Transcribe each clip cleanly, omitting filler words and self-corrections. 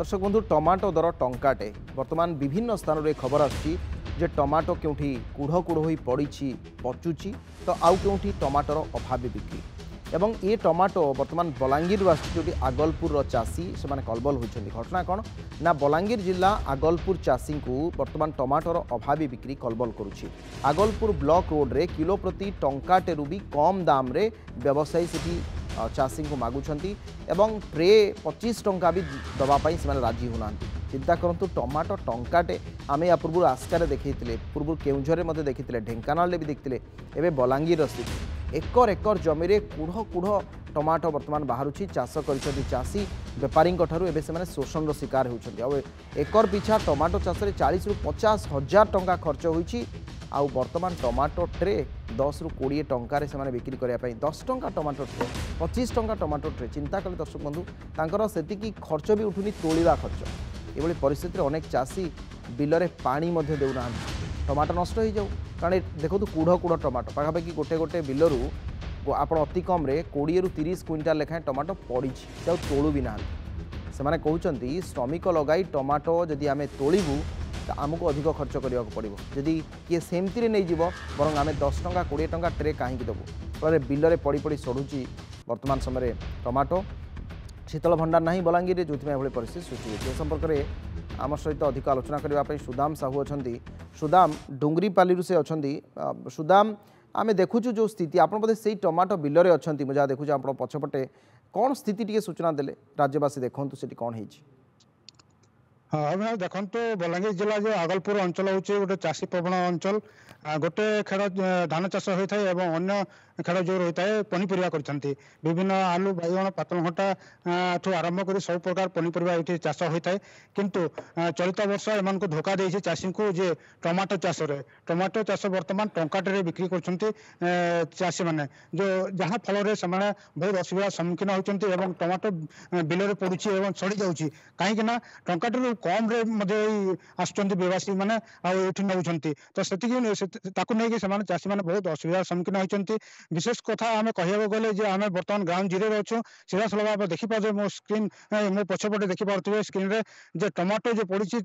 दर्शक बंधु टमाटो दर टंकाटे बर्तमान विभिन्न स्थान में खबर आसुची जे टमाटो केउठी कुढ़ कुढ़ होई पड़ी पचुची तो आउ केउठी टमाटर अभावी बिक्री एवं ये टमाटो बर्तमान बलांगीर आसुची जो आगलपुर चाषी से कलबल होती घटना कौन ना बलांगीर जिला आगलपुर चाषी को बर्तमान टमाटर अभावी बिक्री कलबल करुच्ची। आगलपुर ब्लॉक रोड रे किलो प्रति टंकाटे भी कम दाम रे व्यवसायी से चाषी को मागुंट एवं ट्रे 25 टंका भी दवापाई से राजी होना। चिंता करूँ टमाटो टंकाटे आम या पूर्व आस्कार देखते पूर्व केउझर में देखते ढेंकानाल भी देखते एवं बलांगीर स्थिति एकर एकर जमी रे कुढ़ कुढ़ टमाटो बर्तमान बाहरुची चाष कर चाषी बेपारी से शोषण शिकार होती एकर पिछा टमाटो चाष 40 ରୁ 50 हजार टंका खर्च होती आउ बर्तमान टमाटो ट्रे 10 ରୁ 20 टंकार से बिक्री करने 10 टंका टमाटो ट्रे 25 टंका टमाटो ट्रे चिंता कले दर्शक बंधु तांकर सेतिकी खर्च भी उठुनी तोलिबा खर्च ये परिस्थिति में अनेक चाषी बिलरे पानी देना टमाटो नष्ट हो जाऊ कारण देखो कुढ़ कुढ़ टमाटो पाखापाखि गोटे गोटे बिलरू आप अति कम 20 ରୁ 30 क्विंटाल लेखाएं टमाटो पड़ी से तोलू भी ना से कहते श्रमिक लगाई टमाटो जदि आम तोलू तो आमको अधिक खर्च करने पड़ो जदि किए सेमती नहीं जीव बर आम 10 टंका 20 टंका ट्रे कहीं देवु फल बिलरे पड़ी पड़ी सड़ुची वर्तमान समय टमाटो शीतल भंडार ना बलांगीर जो परिस्थिति सृष्टि होती संपर्क में आम सहित अधिक आलोचना करने सुदाम साहू अच्छा सुदाम डुंगरीपाली से अच्छा सुदाम आम देखुचु जो स्थिति आप से टमाटो बिलरे अच्छा मुझे देखुचे आप पछपटे कौन स्थिति टी सूचना देले राज्यवासी देखूँ से कौन है। हाँ देखो बलांगीर जिला जो आगलपुर अंचल हूँ गोटे चाषी प्रवण अंचल गोटे खेड़ धान चाष होता है और अन्य खेड़ जो रही है पनीपरिया करछंती विभिन्न आलू बैगण पातलघंटा ठू आरंभ कर सब प्रकार पनीपरिया ये चाष होता है किंतु चलित वर्ष एम को धोखा देती चाषी को जे टमाटो चाष बर्तमान टंकाटे बिक्री करछंती चाषी मैंने जो जहाँ फल से बहुत असुविधा सम्मुखीन होती टमाटो बिलरे पड़ुची सड़ी जाऊँगी कहीं टंकाटे कम रे आसुचंती व्यवसायी मैंने आठ नौ तो से चाषी मैंने बहुत असुविधा सम्मुखीन होती विशेष कथा आम कह गले आम बर्तमान ग्राउंड जीरो अच्छु सीधा सलभ भाव देखिपे मो स्क्रीन मो पछपटे देखिपे स्क्रीन रे जे टमाटो जो पड़ी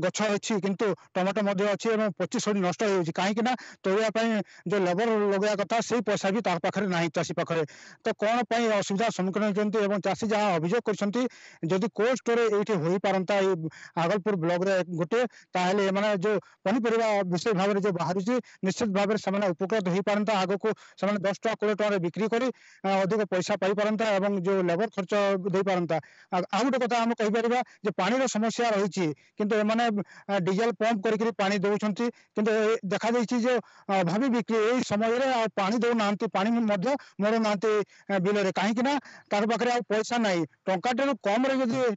गछ अच्छी किंतु टमाटो अच्छी पची सड़ी नष्ट हो कहीं तोड़ापी जो लेबर लगे कथा से पैसा भी पाखे ना चाषी पाखे तो कौन पर असुविधा सम्मुखीन होती चाषी जहाँ अभियोग कर कोल्ड स्टोरेज ये हो पारंता आगलपुर ब्लॉक रे गोटे ताहले माने जो पनीपरिया विशेष भाव में जो बाहर निश्चित भाव में उपकृत हो पारंता आग को 10 टका 20 टका बिक्री कर अधिक पैसा पाई पारंता एवं जो लेबर खर्च दे पारंता आ गोटे कथा आम कहीपर जो पानी समस्या रही किंतु एमाने डीजेल पंप करके पानी दौरान किंतु देखा जो अभावी बिक्री यही समय पानी दौना पानी मोड़ ना बिल कहीं तार पाखे पैसा ना टंकाटे कम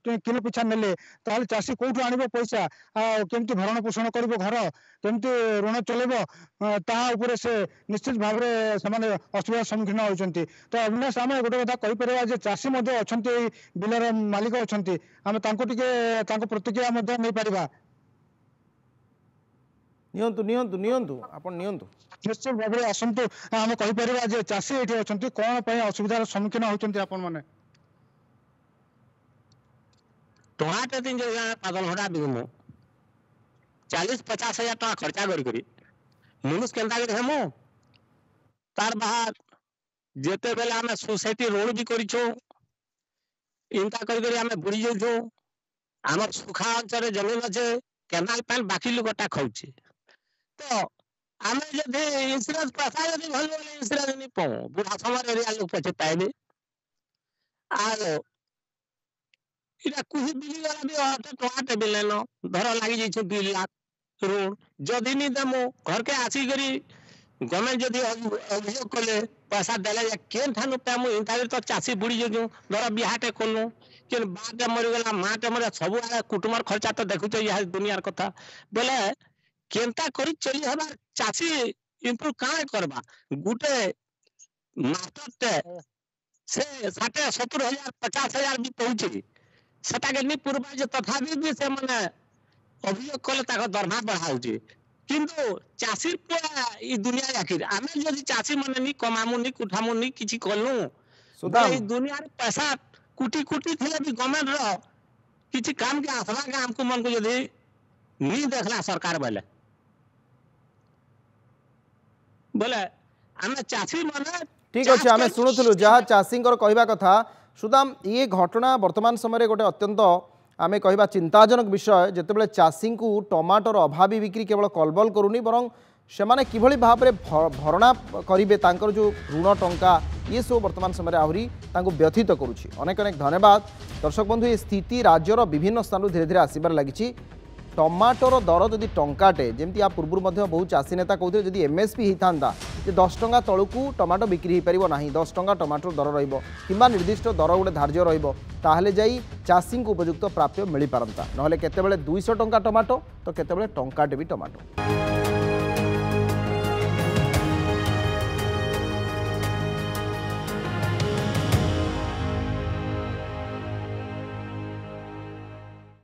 किलो पिछा नेले ताल चाषी कौटू आण पैसा केमती भरण पोषण कर घर केमती ऋण चल तापर से निश्चित भाव में असुविधा सम्मुखीन होती तो अविनाश आम गोटे कथा कहीपर चाषी अच्छा बिलर मालिक अच्छा आम प्रतिक्रिया नहीं पारिबा निश्चित भाव में आसतु आम कहीपर चाषी ये अच्छा कौन पर असुविधार सम्मुखीन होती आपण मैंने टमाटर दिन जो पागल घटा बिकमु 40-50 हजार टका खर्चा करी मुनुष केन्ता हेमु तार बाहर जेते बेले आमे सोसाइटी रोड भी करिछो इंता करी आमे बुड़ी जाइछो हमर सुखा अंचल जमीन अच्छे केनाल पान बाकी लोकटा खाउछे तो आमे जदि इंश्योरेंस पैसा जदि भल बोले इंश्योरेंस नहीं पाऊ बुढ़ा समय एरिया लोग पछे पाइबे आरो इटा कुछ बिली वाला भी होता टमाटे बिलेनो धर लागी जाइछो 2 लाख रोड जदि नहीं देमो घर के आसी करी गवर्नमेंट जदि अभियोग कले पैसा देले केन ठानु पेमु इंता तो चासी बुड़ी जो धर बिहाटे खोलनु केन बाटे मरिगला माटे मरे सब कुटुंबर खर्चा तो देखुछ यह दुनियार कथा बोले केनता करी चली हबा चासी इम्प्रूव काहे करबा गुटे मास्टर ते से 60-70 हजार 50 हजार भी पहुंचे सेटा के नहीं पूर्व जे तथापि भी से माने अभियोग कले ताको दरमा बढ़ाउची किंतु चाषी ई दुनिया आखिर आमे जदि चाषी माने नहीं कमामु नहीं कुठामु नहीं किछि कलनु सुदा ई दुनिया रे पैसा कुटी कुटी थिले भी गवर्नमेंट रो किसी काम के आसरा के हमको मन को यदि नहीं देखला सरकार बोले बोले आम चाषी माने ठीक अच्छे आम शुणुलु जहाँ चाषी कहवा कथा सुदाम ये घटना वर्तमान समय गोटे अत्यंत आम कह चिंताजनक विषय जितेबाला चाषी को टमाटर अभावी बिक्री केवल कलबल करूनी बरं से किभली भाव में भरणा करेंगे जो ऋण टंका ये सब वर्तमान समय आहरी व्यथित करुच्ची। अनेक अनेक धन्यवाद दर्शक बंधु। ये स्थिति राज्यर विभिन्न स्थान धीरे धीरे आसबार लगी। टमाटर दर जदि टंकाटे जमी या पूर्व बहुत चाषी नेता कहते जदि एमएसपी होता 10 टंका तलू टमाटो बिक्री हो पार ना 10 टंका टमाटर दर रहा निर्दिष्ट दर गोटे धार्य रहा चाषी को उपयुक्त प्राप्य मिल पारता ना केतेबेले 200 टंका टमाटो तो केतेबेले टंकाटे भी टमाटो।